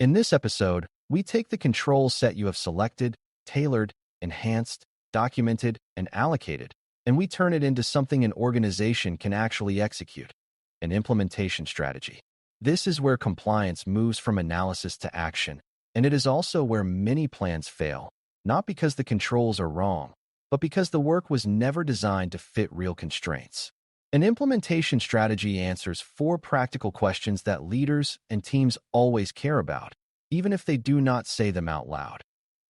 In this episode, we take the control set you have selected, tailored, enhanced, documented, and allocated, and we turn it into something an organization can actually execute: an implementation strategy. This is where compliance moves from analysis to action, and it is also where many plans fail, not because the controls are wrong, but because the work was never designed to fit real constraints. An implementation strategy answers 4 practical questions that leaders and teams always care about, even if they do not say them out loud.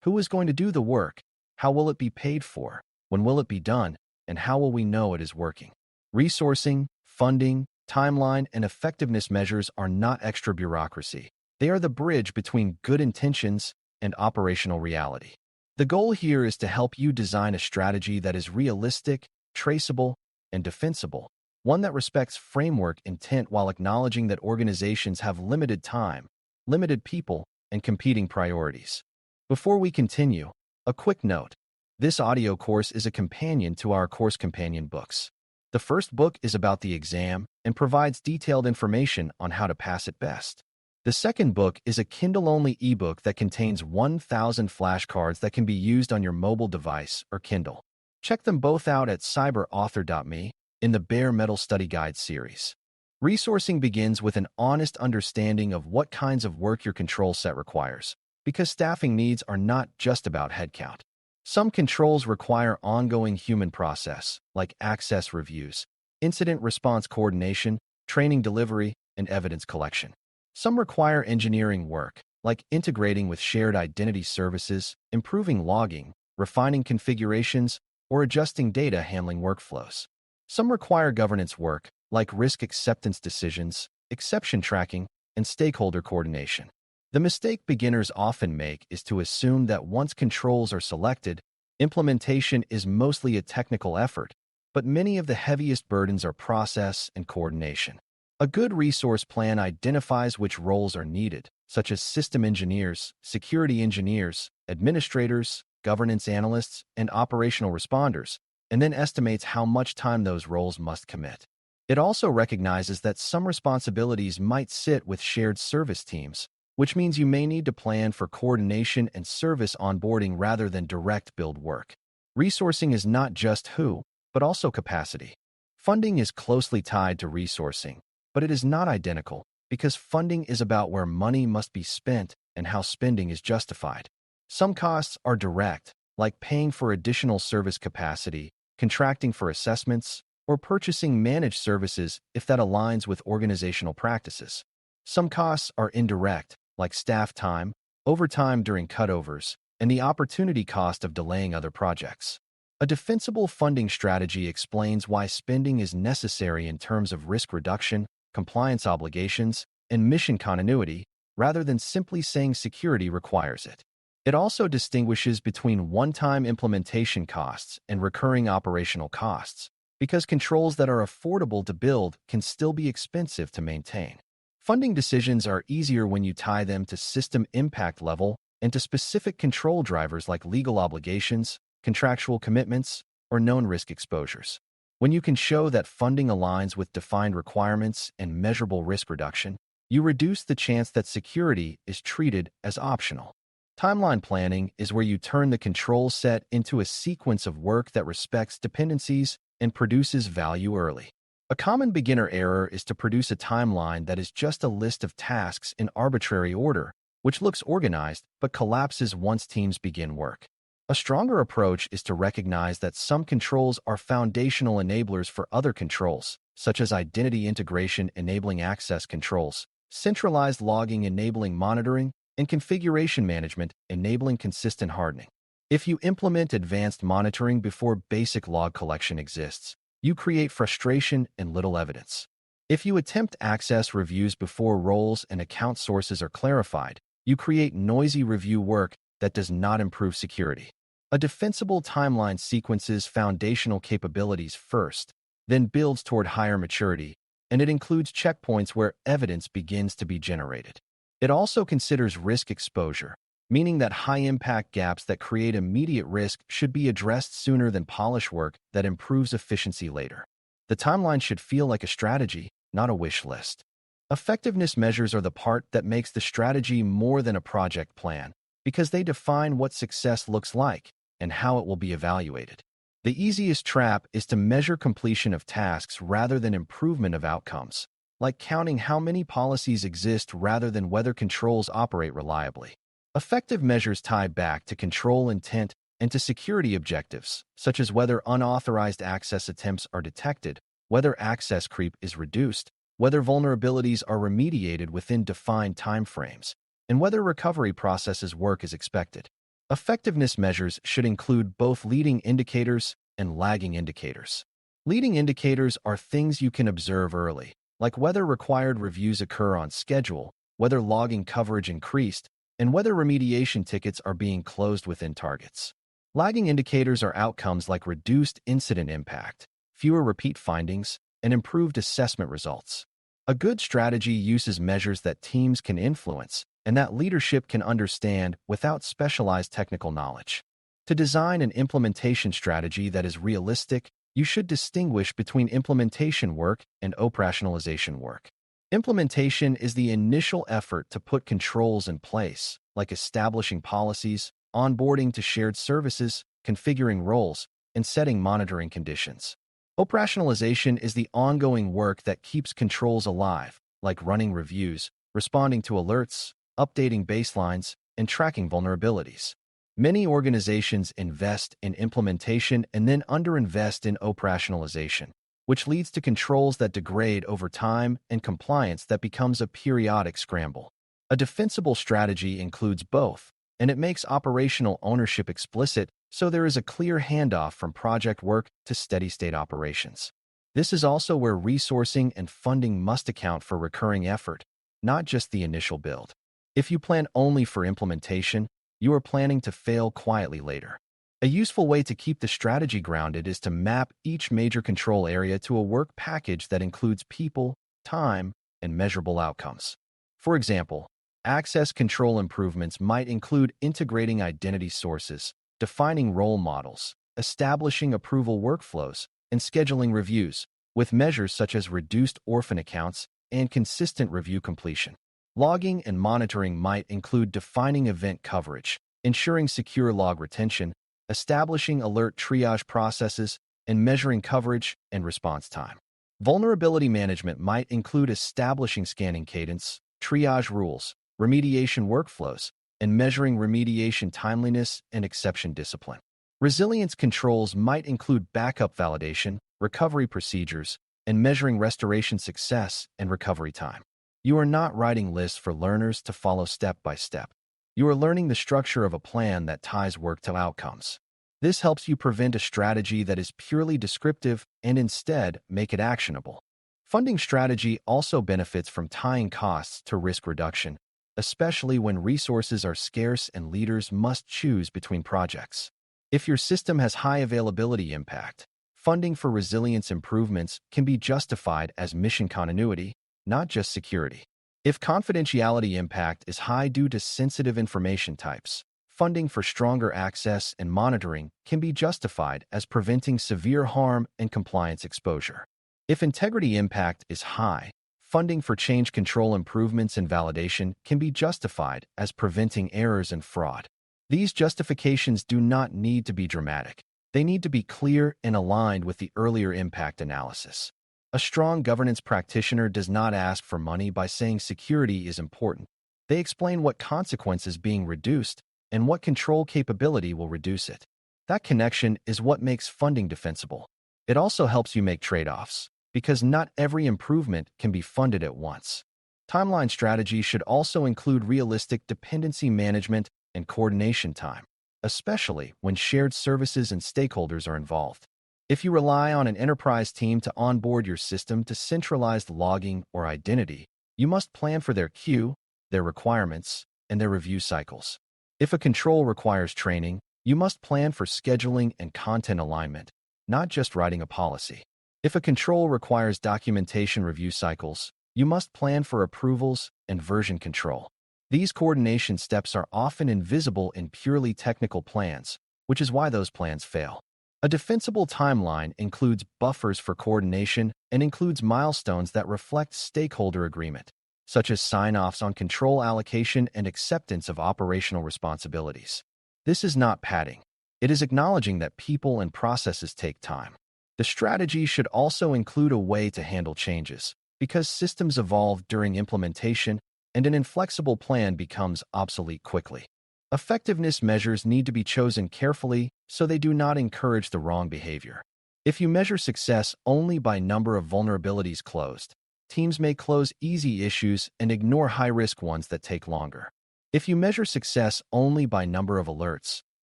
Who is going to do the work? How will it be paid for? When will it be done? And how will we know it is working? Resourcing, funding, timeline, and effectiveness measures are not extra bureaucracy. They are the bridge between good intentions and operational reality. The goal here is to help you design a strategy that is realistic, traceable, and defensible, one that respects framework intent while acknowledging that organizations have limited time, limited people, and competing priorities. Before we continue, a quick note. This audio course is a companion to our course companion books. The first book is about the exam and provides detailed information on how to pass it best. The second book is a Kindle-only ebook that contains 1,000 flashcards that can be used on your mobile device or Kindle. Check them both out at CGRC.Me in the Bare Metal Study Guide series. Resourcing begins with an honest understanding of what kinds of work your control set requires, because staffing needs are not just about headcount. Some controls require ongoing human process, like access reviews, incident response coordination, training delivery, and evidence collection. Some require engineering work, like integrating with shared identity services, improving logging, refining configurations, or adjusting data handling workflows. Some require governance work, like risk acceptance decisions, exception tracking, and stakeholder coordination. The mistake beginners often make is to assume that once controls are selected, implementation is mostly a technical effort, but many of the heaviest burdens are process and coordination. A good resource plan identifies which roles are needed, such as system engineers, security engineers, administrators, governance analysts, and operational responders, and then estimates how much time those roles must commit. It also recognizes that some responsibilities might sit with shared service teams, which means you may need to plan for coordination and service onboarding rather than direct build work. Resourcing is not just who, but also capacity. Funding is closely tied to resourcing, but it is not identical, because funding is about where money must be spent and how spending is justified. Some costs are direct, like paying for additional service capacity, contracting for assessments, or purchasing managed services if that aligns with organizational practices. Some costs are indirect, like staff time, overtime during cutovers, and the opportunity cost of delaying other projects. A defensible funding strategy explains why spending is necessary in terms of risk reduction, compliance obligations, and mission continuity, rather than simply saying security requires it. It also distinguishes between one-time implementation costs and recurring operational costs, because controls that are affordable to build can still be expensive to maintain. Funding decisions are easier when you tie them to system impact level and to specific control drivers like legal obligations, contractual commitments, or known risk exposures. When you can show that funding aligns with defined requirements and measurable risk reduction, you reduce the chance that security is treated as optional. Timeline planning is where you turn the control set into a sequence of work that respects dependencies and produces value early. A common beginner error is to produce a timeline that is just a list of tasks in arbitrary order, which looks organized but collapses once teams begin work. A stronger approach is to recognize that some controls are foundational enablers for other controls, such as identity integration enabling access controls, centralized logging enabling monitoring, and configuration management enabling consistent hardening. If you implement advanced monitoring before basic log collection exists, you create frustration and little evidence. If you attempt access reviews before roles and account sources are clarified, you create noisy review work that does not improve security. A defensible timeline sequences foundational capabilities first, then builds toward higher maturity, and it includes checkpoints where evidence begins to be generated. It also considers risk exposure, meaning that high-impact gaps that create immediate risk should be addressed sooner than polish work that improves efficiency later. The timeline should feel like a strategy, not a wish list. Effectiveness measures are the part that makes the strategy more than a project plan, because they define what success looks like and how it will be evaluated. The easiest trap is to measure completion of tasks rather than improvement of outcomes, like counting how many policies exist rather than whether controls operate reliably. Effective measures tie back to control intent and to security objectives, such as whether unauthorized access attempts are detected, whether access creep is reduced, whether vulnerabilities are remediated within defined timeframes, and whether recovery processes work as expected. Effectiveness measures should include both leading indicators and lagging indicators. Leading indicators are things you can observe early, like whether required reviews occur on schedule, whether logging coverage increased, and whether remediation tickets are being closed within targets. Lagging indicators are outcomes like reduced incident impact, fewer repeat findings, and improved assessment results. A good strategy uses measures that teams can influence and that leadership can understand without specialized technical knowledge. To design an implementation strategy that is realistic, you should distinguish between implementation work and operationalization work. Implementation is the initial effort to put controls in place, like establishing policies, onboarding to shared services, configuring roles, and setting monitoring conditions. Operationalization is the ongoing work that keeps controls alive, like running reviews, responding to alerts, updating baselines, and tracking vulnerabilities. Many organizations invest in implementation and then underinvest in operationalization, which leads to controls that degrade over time and compliance that becomes a periodic scramble. A defensible strategy includes both, and it makes operational ownership explicit so there is a clear handoff from project work to steady-state operations. This is also where resourcing and funding must account for recurring effort, not just the initial build. If you plan only for implementation, you are planning to fail quietly later. A useful way to keep the strategy grounded is to map each major control area to a work package that includes people, time, and measurable outcomes. For example, access control improvements might include integrating identity sources, defining role models, establishing approval workflows, and scheduling reviews, with measures such as reduced orphan accounts and consistent review completion. Logging and monitoring might include defining event coverage, ensuring secure log retention, establishing alert triage processes, and measuring coverage and response time. Vulnerability management might include establishing scanning cadence, triage rules, remediation workflows, and measuring remediation timeliness and exception discipline. Resilience controls might include backup validation, recovery procedures, and measuring restoration success and recovery time. You are not writing lists for learners to follow step by step. You are learning the structure of a plan that ties work to outcomes. This helps you prevent a strategy that is purely descriptive and instead make it actionable. Funding strategy also benefits from tying costs to risk reduction, especially when resources are scarce and leaders must choose between projects. If your system has high availability impact, funding for resilience improvements can be justified as mission continuity, not just security. If confidentiality impact is high due to sensitive information types, funding for stronger access and monitoring can be justified as preventing severe harm and compliance exposure. If integrity impact is high, funding for change control improvements and validation can be justified as preventing errors and fraud. These justifications do not need to be dramatic. They need to be clear and aligned with the earlier impact analysis. A strong governance practitioner does not ask for money by saying security is important. They explain what consequences being reduced and what control capability will reduce it. That connection is what makes funding defensible. It also helps you make trade-offs, because not every improvement can be funded at once. Timeline strategy should also include realistic dependency management and coordination time, especially when shared services and stakeholders are involved. If you rely on an enterprise team to onboard your system to centralized logging or identity, you must plan for their queue, their requirements, and their review cycles. If a control requires training, you must plan for scheduling and content alignment, not just writing a policy. If a control requires documentation review cycles, you must plan for approvals and version control. These coordination steps are often invisible in purely technical plans, which is why those plans fail. A defensible timeline includes buffers for coordination and includes milestones that reflect stakeholder agreement. such as sign-offs on control allocation and acceptance of operational responsibilities. This is not padding. It is acknowledging that people and processes take time. The strategy should also include a way to handle changes, because systems evolve during implementation and an inflexible plan becomes obsolete quickly. Effectiveness measures need to be chosen carefully so they do not encourage the wrong behavior. If you measure success only by number of vulnerabilities closed, teams may close easy issues and ignore high-risk ones that take longer. If you measure success only by number of alerts,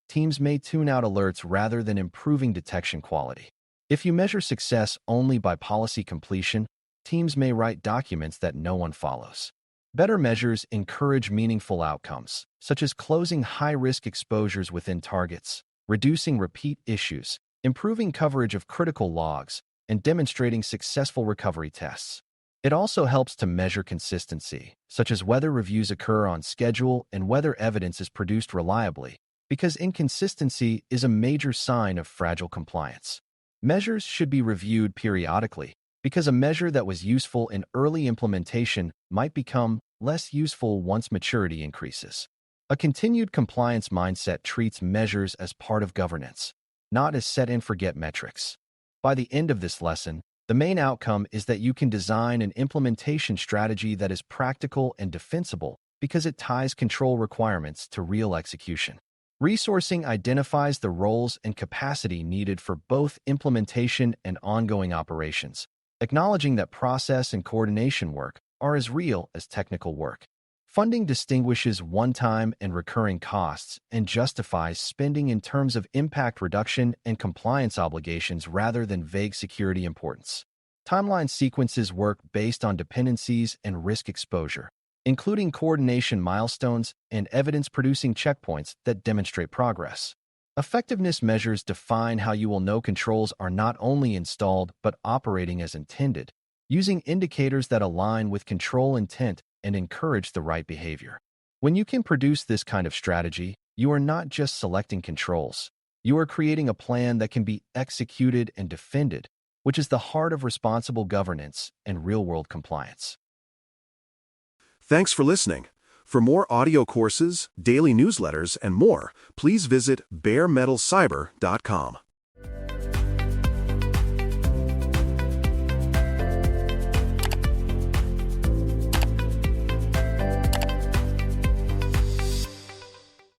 teams may tune out alerts rather than improving detection quality. If you measure success only by policy completion, teams may write documents that no one follows. Better measures encourage meaningful outcomes, such as closing high-risk exposures within targets, reducing repeat issues, improving coverage of critical logs, and demonstrating successful recovery tests. It also helps to measure consistency, such as whether reviews occur on schedule and whether evidence is produced reliably, because inconsistency is a major sign of fragile compliance. Measures should be reviewed periodically, because a measure that was useful in early implementation might become less useful once maturity increases. A continued compliance mindset treats measures as part of governance, not as set-and-forget metrics. By the end of this lesson, the main outcome is that you can design an implementation strategy that is practical and defensible because it ties control requirements to real execution. Resourcing identifies the roles and capacity needed for both implementation and ongoing operations, acknowledging that process and coordination work are as real as technical work. Funding distinguishes one-time and recurring costs and justifies spending in terms of impact reduction and compliance obligations rather than vague security importance. Timeline sequences work based on dependencies and risk exposure, including coordination milestones and evidence-producing checkpoints that demonstrate progress. Effectiveness measures define how you will know controls are not only installed but operating as intended, using indicators that align with control intent and encourage the right behavior. When you can produce this kind of strategy, you are not just selecting controls. You are creating a plan that can be executed and defended, which is the heart of responsible governance and real-world compliance. Thanks for listening. For more audio courses, daily newsletters, and more, please visit BareMetalCyber.com.